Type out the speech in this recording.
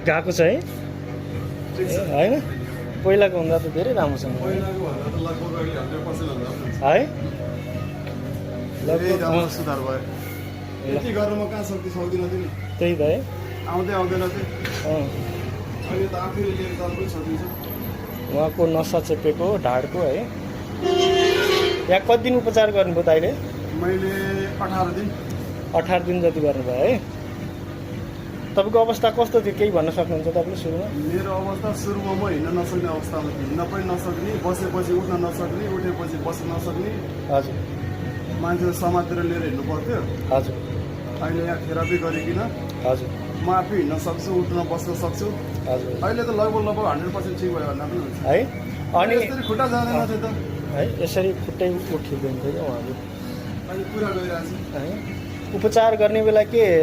गएको छ है होइन पहिलाको भन्दा त धेरै राम्रोसँग है सुधार भयो यति गरेर म कहाँ सक्ति सक्दिनँ थिएँ नि त्यही त है आउँदै आउँदैन थिएँ अँ अहिले त आफैले लिएर जानु पनि सकिन्छ उहाँको नसा चेपेको ढाडको है यहाँ कति दिन उपचार गर्नुभयो त अहिले मैले 18 दिन 18 दिन जति गर्नुभयो है तपाईँको अवस्था कस्तो थियो केही भन्न सक्नुहुन्छ तपाईँले सुरुमा मेरो अवस्था सुरुमा म हिँड्न नसक्ने अवस्थामा थिएँ हिँड्न पनि नसक्ने बसेपछि उठ्न नसक्ने उठेपछि बस्न नसक्ने हजुर मान्छे समातेर लिएर हिँड्नु पर्थ्यो हजुर अहिले यहाँ थेरापी गरिकन हजुर म आफै हिँड्न सक्छु उठ्न बस्न सक्छु हजुर अहिले त लगभग 100% ठिक भयो भन्दा पनि हुन्छ है अनि यसरी खुट्टा जाँदैन थियो त है यसरी खुट्टै उठिँदैन थियो क्या उहाँले अहिले पुरा गइरहेको छ है उपचार गर्ने बेला के